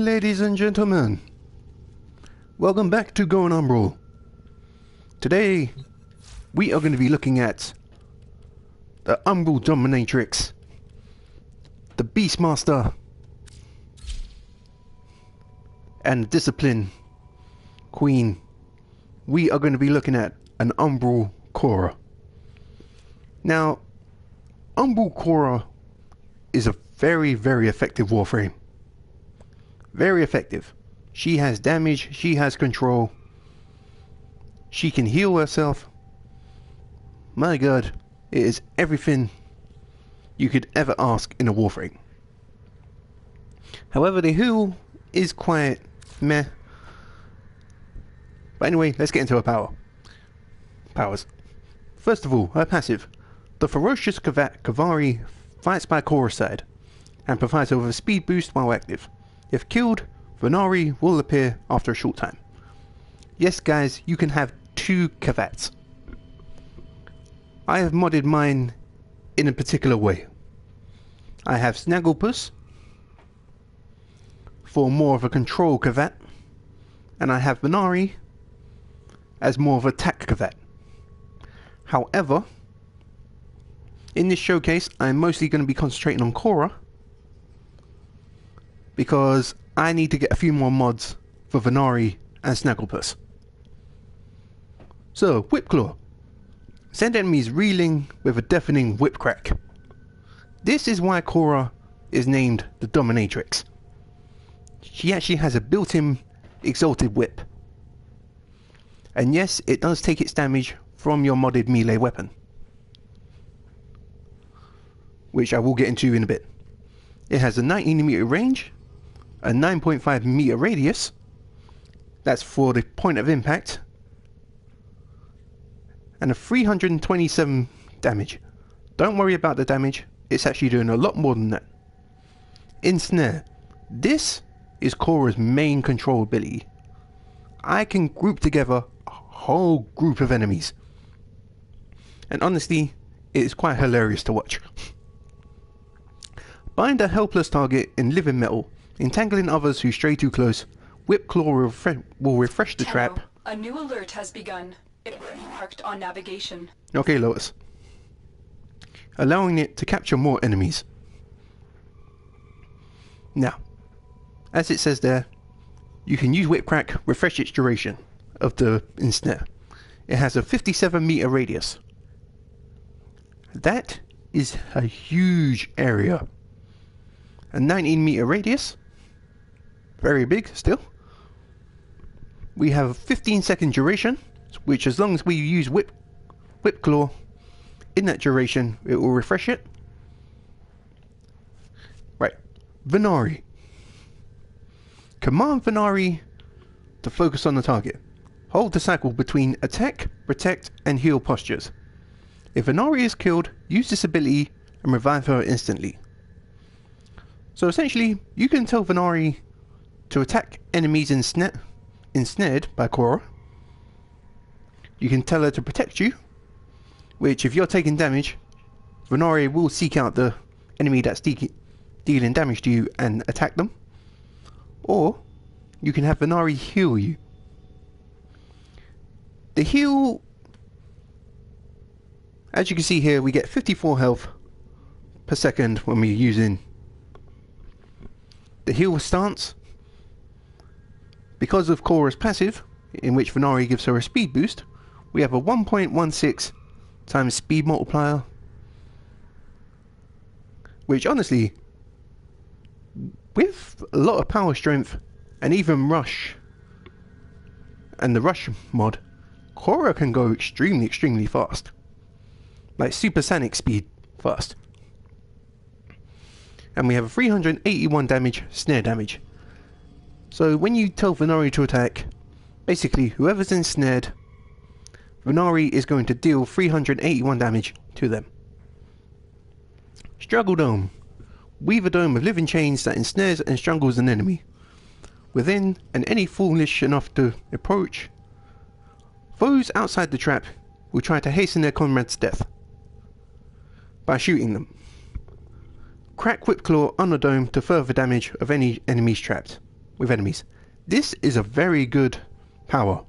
ladies and gentlemen, welcome back to Going Umbral. Today, we are going to be looking at the Umbral Dominatrix, the Beastmaster, and the Discipline Queen. We are going to be looking at an Umbral Khora. Now, Umbral Khora is a very, very effective warframe. Very effective. She has damage, she has control, she can heal herself. My god, it is everything you could ever ask in a warframe. However, the heal is quite meh. But anyway, let's get into her powers. First of all, her passive. The ferocious Cavalry fights by Khora's side and provides her with a speed boost while active. If killed, Venari will appear after a short time. Yes guys, you can have 2 Cavats. I have modded mine in a particular way. I have Snagglepuss for more of a control Cavat, and I have Venari as more of a attack Cavat. However, in this showcase I'm mostly going to be concentrating on Khora, because I need to get a few more mods for Venari and Snagglepuss. So, Whipclaw. Send enemies reeling with a deafening whip crack. This is why Khora is named the Dominatrix. She actually has a built-in exalted whip. And yes, it does take its damage from your modded melee weapon, which I will get into in a bit. It has a 19 meter range, a 9.5 meter radius, that's for the point of impact, and a 327 damage. Don't worry about the damage, it's actually doing a lot more than that. Ensare. This is Khora's main control ability. I can group together a whole group of enemies, and honestly, it is quite hilarious to watch. Bind a helpless target in living metal, entangling others who stray too close. Whipclaw will refresh the trap. A new alert has begun. It marked on navigation. Okay, Lois. Allowing it to capture more enemies. Now, as it says there, you can use Whipcrack, refresh its duration of the Ensare. It has a 57 meter radius. That is a huge area. A 19 meter radius, very big still. We have a 15-second duration, which as long as we use Whipclaw in that duration, it will refresh it. Right, Venari. Command Venari to focus on the target. Hold the cycle between attack, protect, and heal postures. If Venari is killed, use this ability and revive her instantly. So essentially, you can tell Venari to attack enemies ensnared by Khora. You can tell her to protect you, which if you're taking damage, Venari will seek out the enemy that's dealing damage to you and attack them. Or, you can have Venari heal you. The heal, as you can see here, we get 54 health per second when we're using the heal stance. Because of Khora's passive, in which Venari gives her a speed boost, we have a 1.16 times speed multiplier, which honestly, with a lot of power strength and even rush and the rush mod, Khora can go extremely fast, like supersonic speed fast. And we have a 381 damage snare damage. So when you tell Venari to attack, basically whoever's ensnared, Venari is going to deal 381 damage to them. Straggledome. Weave a dome of living chains that ensnares and strangles an enemy. Within, and any foolish enough to approach. Foes outside the trap will try to hasten their comrade's death by shooting them. Crack Whipclaw on the dome to further damage of any enemies trapped. with enemies. This is a very good power.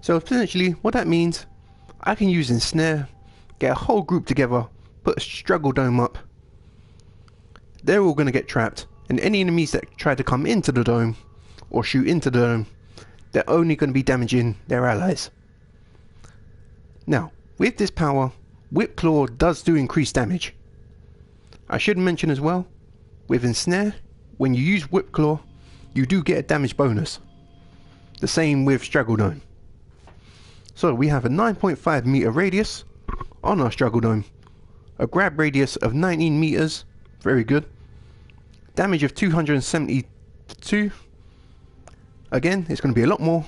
So essentially what that means, I can use Ensare, get a whole group together, put a Straggledome up. They're all going to get trapped, and any enemies that try to come into the dome or shoot into the dome, they're only going to be damaging their allies. Now, with this power, Whipclaw does do increased damage. I should mention as well, with Ensare, when you use Whipclaw, you do get a damage bonus. The same with Straggledome. So we have a 9.5 meter radius on our Straggledome, a grab radius of 19 meters, very good. Damage of 272. Again, it's going to be a lot more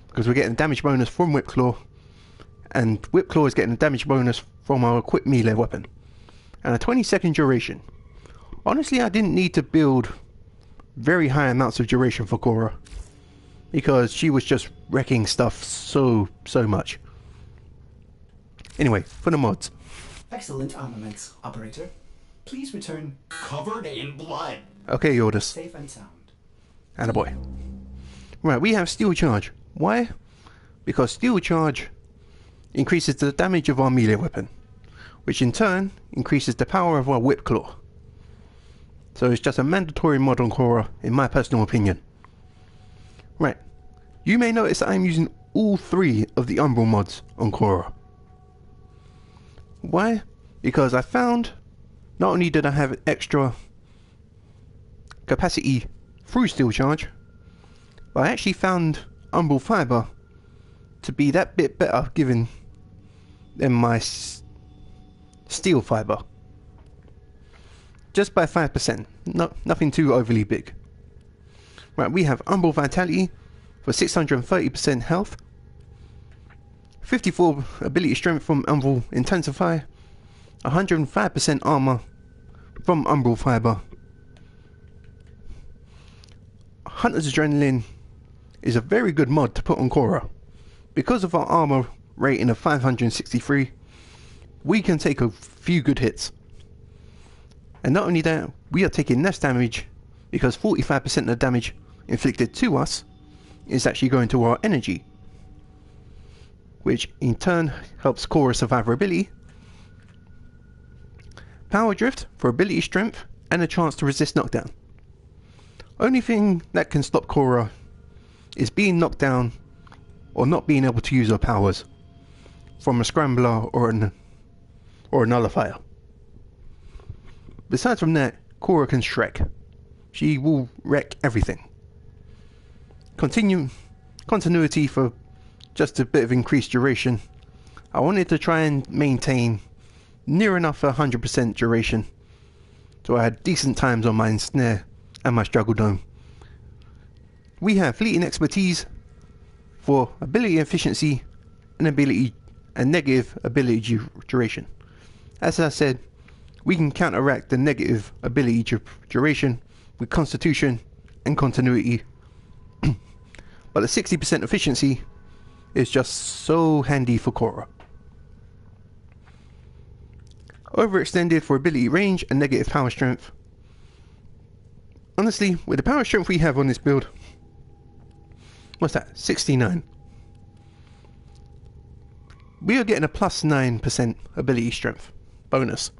because we're getting a damage bonus from Whipclaw, and Whipclaw is getting a damage bonus from our equipped melee weapon. And a 20-second duration. Honestly, I didn't need to build very high amounts of duration for Khora, because she was just wrecking stuff so much. Anyway, for the mods. Excellent armaments, operator. Please return covered in blood. Okay, orders. Safe and sound. Attaboy. Right, we have Steel Charge. Why? Because Steel Charge increases the damage of our melee weapon, which in turn increases the power of our Whipclaw. So it's just a mandatory mod on Khora, in my personal opinion. Right, you may notice that I'm using all 3 of the Umbral mods on Khora. Why? Because I found not only did I have extra capacity through Steel Charge, but I actually found Umbral Fiber to be that bit better given than my Steel Fiber. Just by 5%, nothing too overly big. Right, we have Umbral Vitality for 630% health, 54 ability strength from Umbral Intensify, 105% armor from Umbral Fiber. Hunter's Adrenaline is a very good mod to put on Khora. Because of our armor rating of 563, we can take a few good hits. And not only that, we are taking less damage because 45% of the damage inflicted to us is actually going to our energy, which in turn helps Khora survivability. Power Drift for ability strength and a chance to resist knockdown. Only thing that can stop Khora is being knocked down or not being able to use her powers from a Scrambler or a Nullifier. Besides from that, Khora can Shrek. She will wreck everything. Continuity for just a bit of increased duration. I wanted to try and maintain near enough 100% duration, so I had decent times on my Ensare and my Straggledome. We have Fleeting Expertise for ability efficiency and negative ability duration. As I said, we can counteract the negative ability duration with Constitution and Continuity, but the 60% efficiency is just so handy for Khora. Overextended for ability range and negative power strength. Honestly, with the power strength we have on this build, what's that? 69. We are getting a plus 9% ability strength bonus,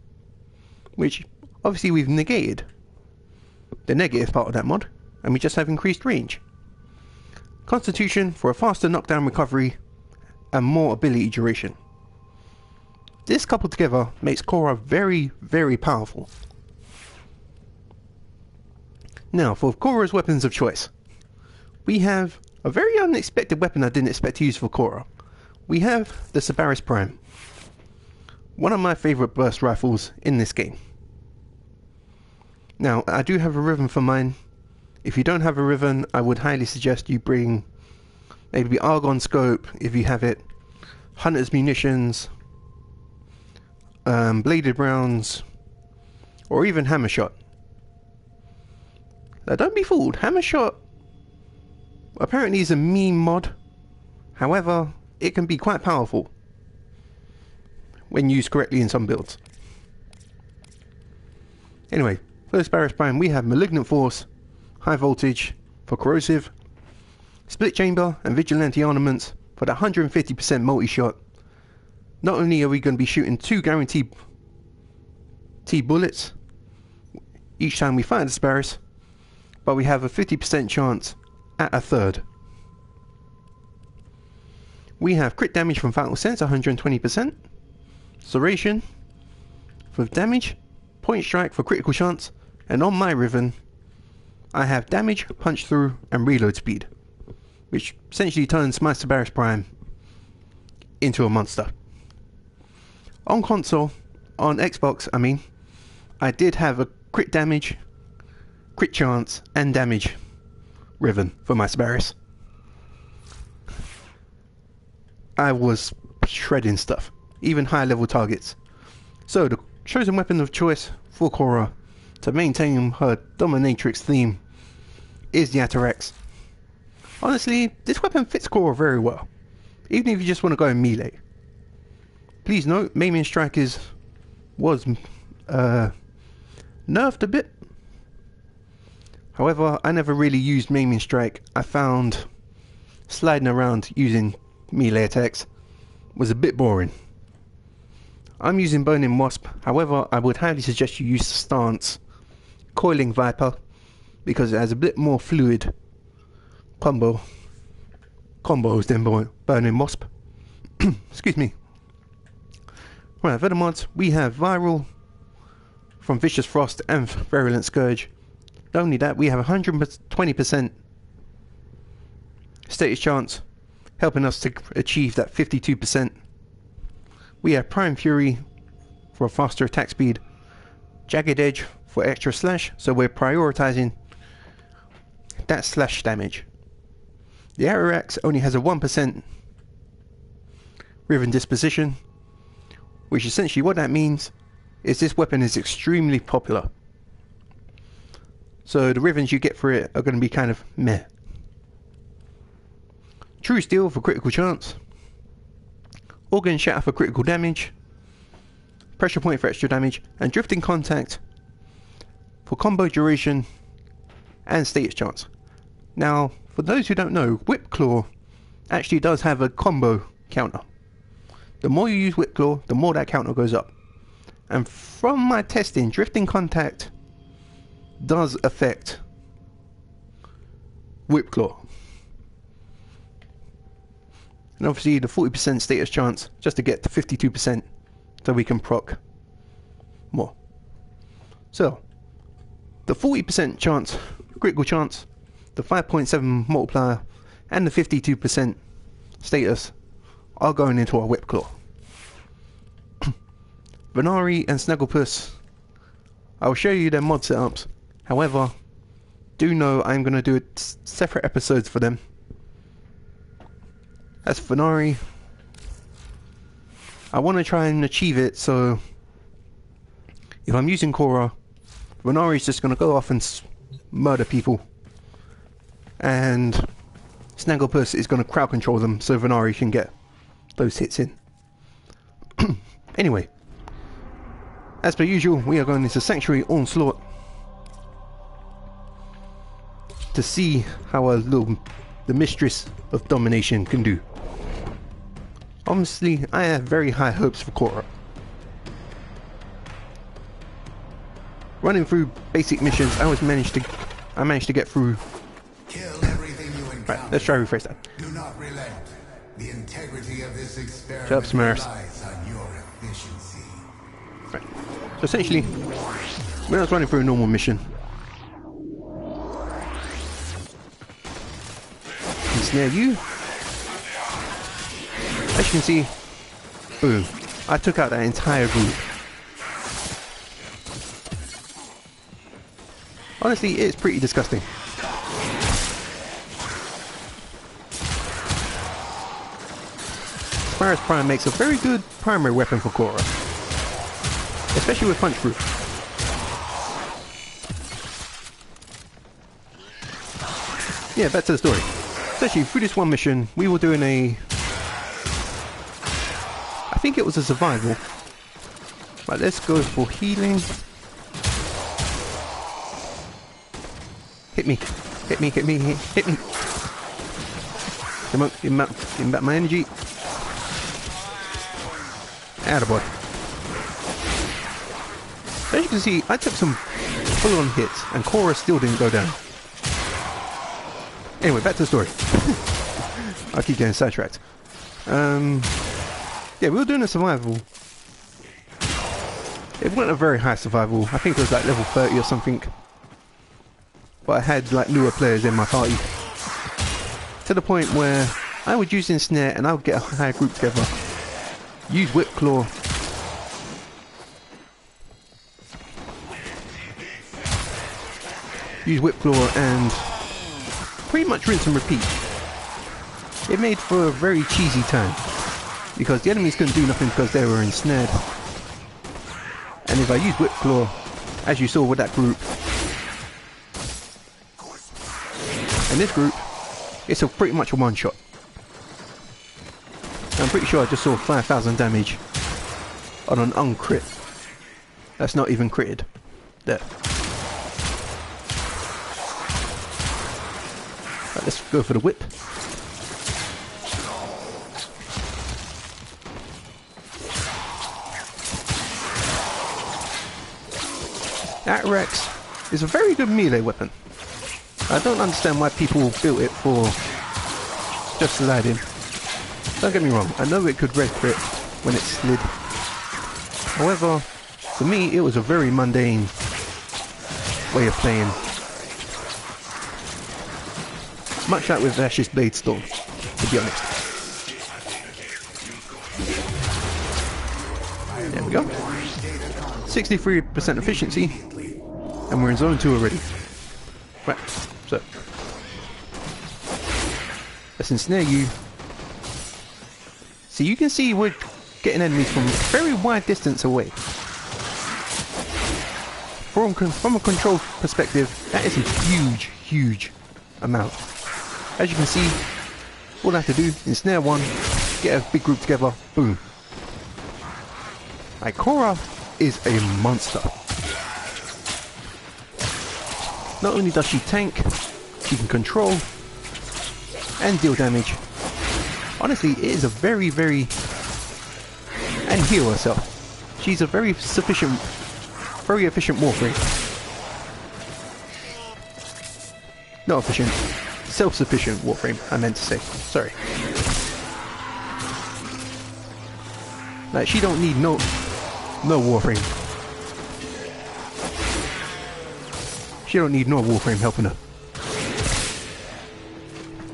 which obviously we've negated the negative part of that mod, and we just have increased range. Constitution for a faster knockdown recovery and more ability duration. This coupled together makes Khora very, very powerful. Now for Khora's weapons of choice. We have a very unexpected weapon I didn't expect to use for Khora. We have the Sabaris Prime, one of my favourite burst rifles in this game. Now I do have a Riven for mine. If you don't have a Riven, I would highly suggest you bring maybe Argon Scope if you have it, Hunter's Munitions, Bladed Rounds, or even Hammer Shot. Now don't be fooled, Hammer Shot apparently is a meme mod, however it can be quite powerful when used correctly in some builds. Anyway, for the Sabaris Prime we have Malignant Force, high voltage for corrosive, split chamber and vigilante armaments for the 150% multi-shot. Not only are we going to be shooting 2 guaranteed bullets each time we fire the sparrows, but we have a 50% chance at a third. We have crit damage from Vital Sense, 120%, Serration for damage, Point Strike for critical chance, and on my Riven, I have damage, punch through, and reload speed, which essentially turns my Cerberus Prime into a monster. On console, on Xbox, I did have a crit damage, crit chance, and damage Riven for my Cerberus. I was shredding stuff, even high level targets. So the chosen weapon of choice for Khora to maintain her dominatrix theme is the Atarax. Honestly, this weapon fits Khora very well, even if you just want to go in melee. Please note, Maiming Strike was nerfed a bit. However, I never really used Maiming Strike. I found sliding around using melee attacks was a bit boring. I'm using Burning Wasp, however I would highly suggest you use the stance Coiling Viper because it has a bit more fluid combos than Burning Wasp. Excuse me. Right, for the mods, we have Viral from Vicious Frost and Virulent Scourge. Not only that, we have 120% status chance, helping us to achieve that 52%. We have Prime Fury for a faster attack speed, Jagged Edge for extra slash, so we're prioritizing that slash damage. The Atarax only has a 1% Riven disposition, which essentially what that means is this weapon is extremely popular. So the Rivens you get for it are going to be kind of meh. True Steel for critical chance, Organ Shatter for critical damage, Pressure Point for extra damage, and Drifting Contact for combo duration and status chance. Now, for those who don't know, Whipclaw actually does have a combo counter. The more you use Whipclaw, the more that counter goes up. And from my testing, Drifting Contact does affect Whipclaw. And obviously the 40% status chance just to get to 52% so we can proc more. So the 40% chance, critical chance, the 5.7 multiplier and the 52% status are going into our Whipclaw. Venari and Snagglepuss, I'll show you their mod setups. However, do know I'm going to do separate episodes for them. As for Venari, I want to try and achieve it, so if I'm using Khora, Venari is just going to go off and murder people, and Snagglepuss is going to crowd control them so Venari can get those hits in. Anyway, as per usual, we are going into Sanctuary Onslaught to see how the Mistress of Domination can do. Honestly, I have very high hopes for Khora. Running through basic missions, I managed to get through. Kill everything you encounter. Right, let's try to rephrase that. Do not relent. The integrity of this experiment Shut up, Smurfs. relies on your efficiency. Right. So essentially, when I was running through a normal mission, ensnare you. As you can see, boom, I took out that entire group. Honestly, it's pretty disgusting. Cerberus Prime makes a very good primary weapon for Khora, especially with punch proof. Yeah, back to the story. Especially through this one mission, we were doing I think it was a survival. Right, let's go for healing. Hit me. Hit me, hit me, hit me. Come on, give me back my energy. Attaboy. As you can see, I took some full-on hits, and Khora still didn't go down. Anyway, back to the story. I keep getting sidetracked. Yeah, we were doing a survival. It wasn't a very high survival. I think it was like level 30 or something. But I had like newer players in my party. To the point where I would use Ensare and I would get a higher group together. Use Whipclaw. Use Whipclaw and pretty much rinse and repeat. It made for a very cheesy time. Because the enemies couldn't do nothing because they were ensnared. And if I use Whipclaw, as you saw with that group, and this group, it's pretty much a one-shot. I'm pretty sure I just saw 5,000 damage on an uncrit. That's not even critted. There. Right, let's go for the whip. That Rex is a very good melee weapon. I don't understand why people built it for just sliding. Don't get me wrong, I know it could red crit when it slid. However, for me it was a very mundane way of playing. Much like with Ash's Blade Storm, to be honest. There we go. 63% efficiency. And we're in zone 2 already. Right, so let's ensnare you. So you can see we're getting enemies from a very wide distance away. From a control perspective, that is a huge, huge amount. As you can see, all I have to do is ensnare one, get a big group together, boom. Like, Khora is a monster. Not only does she tank, she can control and deal damage. Honestly, it is a very, and heal herself. She's a very efficient warframe. Not efficient, self-sufficient warframe, I meant to say. Sorry. Like, she don't need no warframe. She don't need no warframe helping her.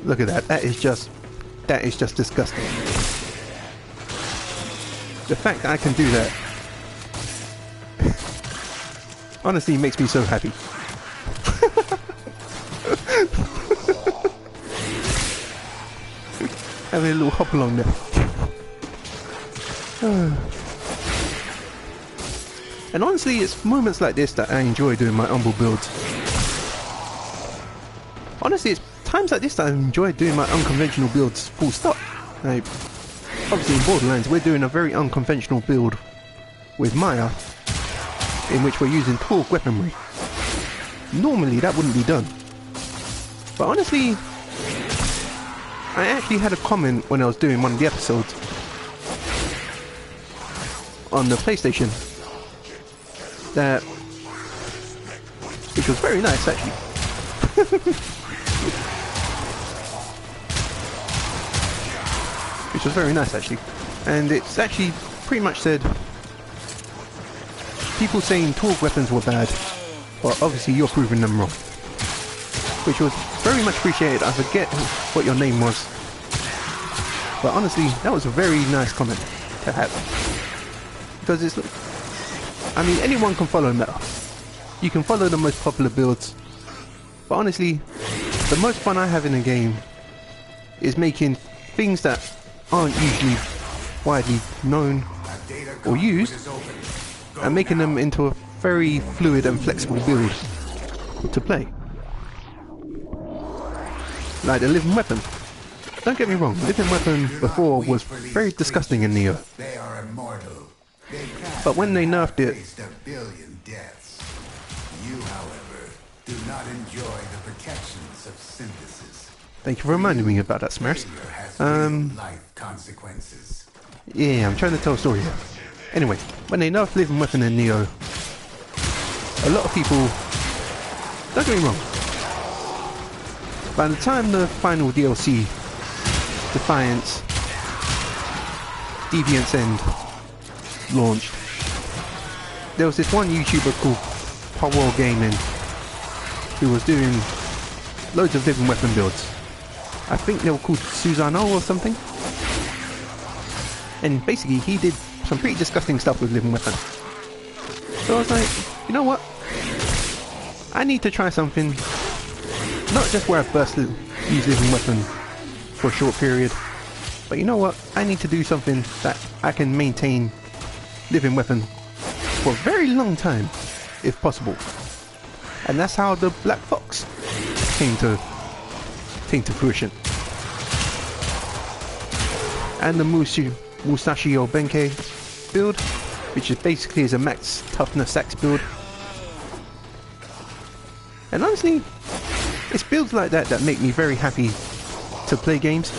Look at that. That is just disgusting. The fact that I can do that honestly makes me so happy. Having a little hop along there. And honestly, it's moments like this that I enjoy doing my Umbral builds. Honestly, it's times like this that I enjoy doing my unconventional builds full stop. Like, obviously in Borderlands we're doing a very unconventional build with Maya, in which we're using Torgue weaponry. Normally that wouldn't be done. But honestly, I actually had a comment when I was doing one of the episodes on the PlayStation that, which was very nice actually. Which was very nice actually, and it's actually pretty much said people saying Torgue weapons were bad, but obviously you're proving them wrong, which was very much appreciated. I forget what your name was, but honestly that was a very nice comment to have, because it's, I mean, anyone can follow meta. You can follow the most popular builds, but honestly the most fun I have in a game is making things that aren't usually widely known or used and making them into a very fluid and flexible build to play. Like the living weapon. Don't get me wrong, living weapon before was very disgusting in Neo. But when they nerfed it, You, however, do not enjoy the protections of synthesis. Thank you for reminding me about that, Smash. Failure has real-life consequences. Yeah, I'm trying to tell a story here. Anyway, when they nerfed Living Weapon in Neo, a lot of people, don't get me wrong, by the time the final DLC, Defiance, Deviant's End, launched, there was this one YouTuber called Power Gaming who was doing loads of Living Weapon builds. I think they were called Susano or something. And basically he did some pretty disgusting stuff with Living Weapon. So I was like, you know what? I need to try something, not just where I first use Living Weapon for a short period, but you know what? I need to do something that I can maintain Living Weapon for a very long time, if possible. And that's how the Black Fox came to fruition. And the Musashio Benkei build, which is basically a max toughness axe build. And honestly, it's builds like that that make me very happy to play games.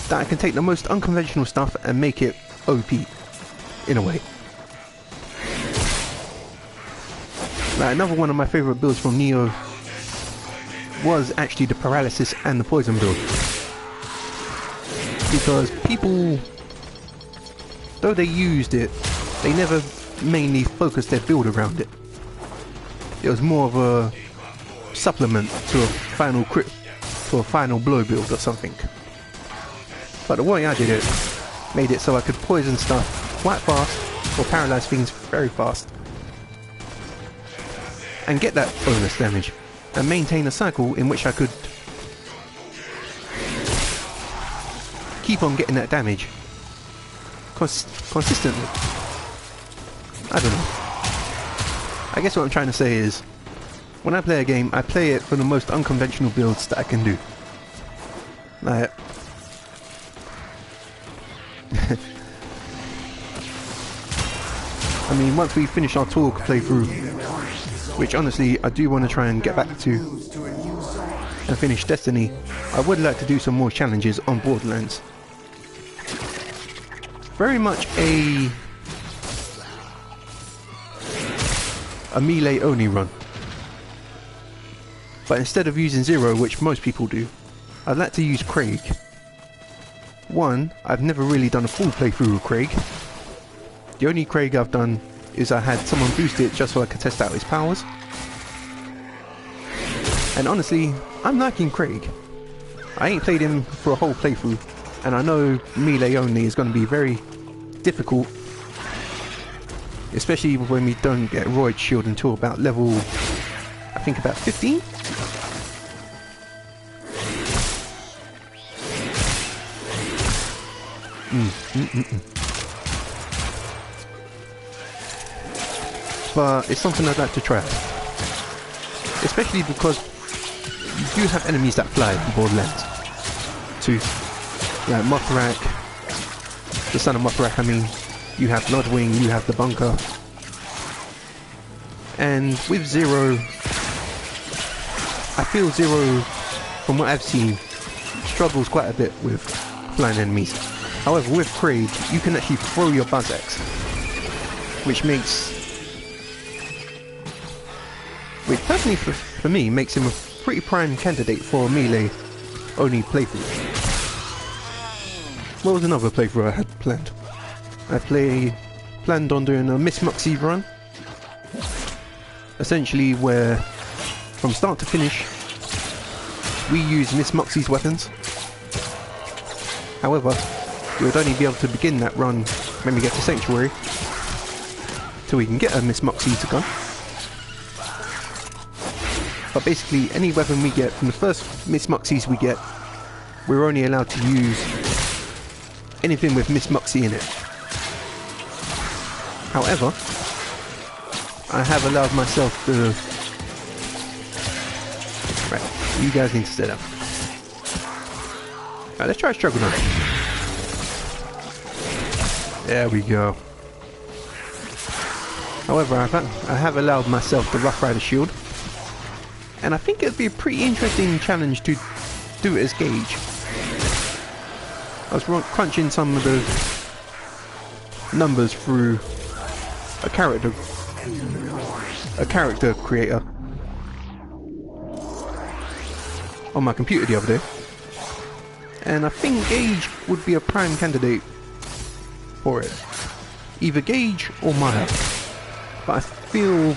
That I can take the most unconventional stuff and make it OP, in a way. Like another one of my favourite builds from Neo was actually the Paralysis and the Poison build. Because people, though they used it, they never mainly focused their build around it. It was more of a supplement to a final crit, to a final blow build or something. But the way I did it made it so I could poison stuff quite fast or paralyze things very fast and get that bonus damage and maintain a cycle in which I could keep on getting that damage consistently. I don't know. I guess what I'm trying to say is, when I play a game, I play it for the most unconventional builds that I can do. Like, I mean, once we finish our talk playthrough, which honestly I do want to try and get back to and finish Destiny, I would like to do some more challenges on Borderlands. Very much a melee only run. But instead of using Zero, which most people do, I'd like to use Craig. One, I've never really done a full playthrough with Craig. The only Craig I've done is I had someone boost it just so I could test out his powers. And honestly, I'm liking Craig. I ain't played him for a whole playthrough, and I know melee only is going to be very difficult, especially when we don't get Roid Shield until about level, I think about 15? But it's something I'd like to try, especially because you do have enemies that fly in Borderlands too, like Mothrak, the son of Mothrak. I mean, you have Bloodwing, you have the Bunker, and with Zero, I feel Zero, from what I've seen, struggles quite a bit with flying enemies. However, with Craig, you can actually throw your Buzz Axe, which personally for me makes him a pretty prime candidate for a melee only playthrough. What was another playthrough I had planned? I planned on doing a Miss Moxie run, essentially where from start to finish we use Miss Moxie's weapons. However, we would only be able to begin that run when we get to Sanctuary, till we can get a Miss Moxie's gun. But basically, any weapon we get from the first Miss Moxie's we get, we're only allowed to use anything with Miss Moxie in it. However, I have allowed myself to... Right, you guys need to sit up. Right, let's try Straggledome. There we go. However, I have allowed myself the Rough Rider shield, And I think it'd be a pretty interesting challenge to do it as Gage. I was crunching some of the numbers through a character creator on my computer the other day, and I think Gage would be a prime candidate for it. Either Gage or Maya. But I feel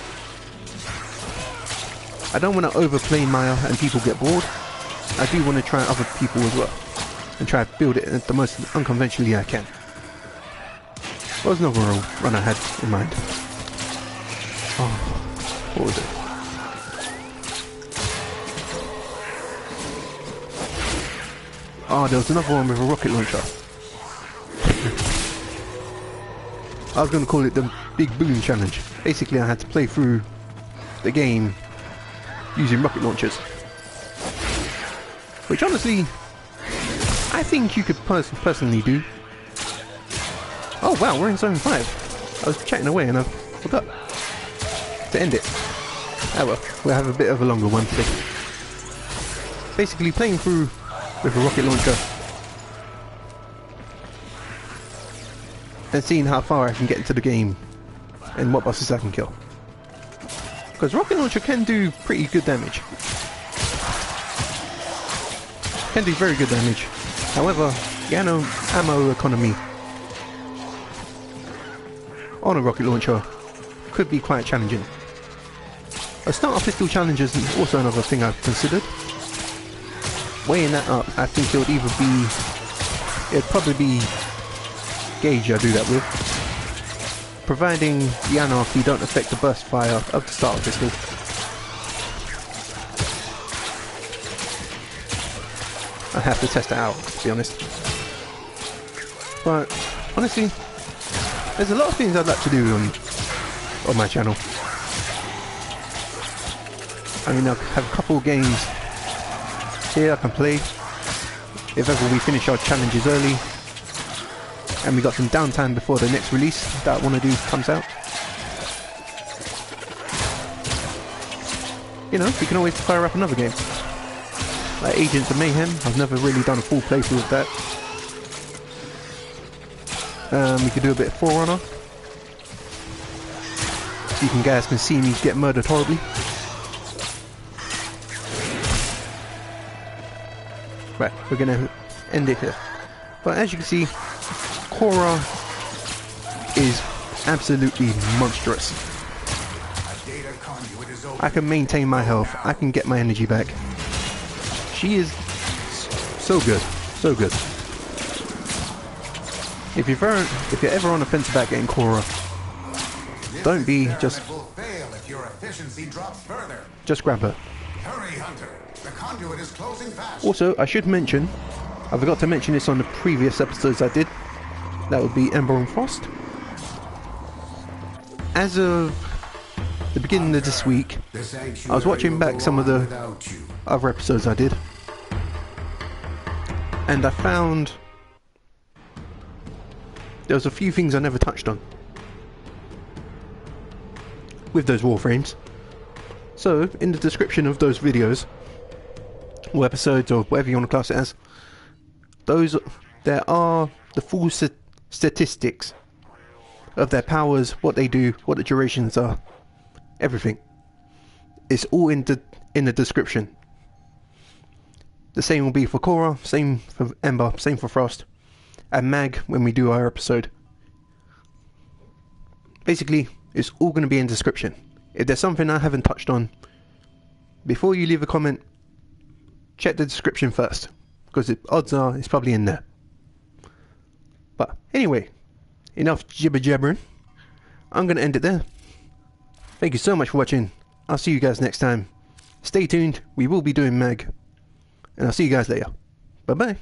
I don't want to overplay Maya and people get bored. I do want to try other people as well and try to build it the most unconventionally I can. What was another run I had in mind? Oh, what was it? Oh, there was another one with a rocket launcher. I was going to call it the Big Boom Challenge. Basically, I had to play through the game using rocket launchers. Which honestly, I think you could personally do. Oh wow, we're in Zone 5. I was chatting away and I forgot to end it. Oh well, we'll have a bit of a longer one today. Basically playing through with a rocket launcher and seeing how far I can get into the game and what bosses I can kill. Because rocket launcher can do pretty good damage. Can do very good damage. However, the ammo economy on a rocket launcher could be quite challenging. A starter pistol challenge is also another thing I've considered. Weighing that up, I think it'd probably be Gage I do that with, providing the anarchy don't affect the burst fire of the starter pistol. I have to test it out, to be honest. But honestly, there's a lot of things I'd like to do on my channel. I mean, I have a couple of games here I can play if ever we finish our challenges early, and we got some downtime before the next release that I want to do comes out. You know, we can always fire up another game. Like Agents of Mayhem, I've never really done a full playthrough of that. We could do a bit of Forerunner. So you guys can see me get murdered horribly. Right, we're gonna end it here. But as you can see, Khora is absolutely monstrous. I can maintain my health, I can get my energy back. She is so good, so good. If you're ever on the fence about getting Khora, don't be just grab her. Hurry, Hunter. The conduit is closing fast. Also, I should mention, I forgot to mention this on the previous episodes I did. That would be Ember and Frost. As of the beginning of this week, I was watching back some of the other episodes I did, and I found there was a few things I never touched on with those warframes. So, in the description of those videos, or episodes, or whatever you want to class it as, there are the full statistics of their powers, what they do, what the durations are, everything. It's all in the description. The same will be for Khora, same for Ember, same for Frost, and Mag when we do our episode. Basically, it's all going to be in the description. If there's something I haven't touched on, before you leave a comment, check the description first, because the odds are it's probably in there. But anyway, enough jibber jabbering. I'm going to end it there. Thank you so much for watching. I'll see you guys next time. Stay tuned, we will be doing Mag, and I'll see you guys later. Bye bye.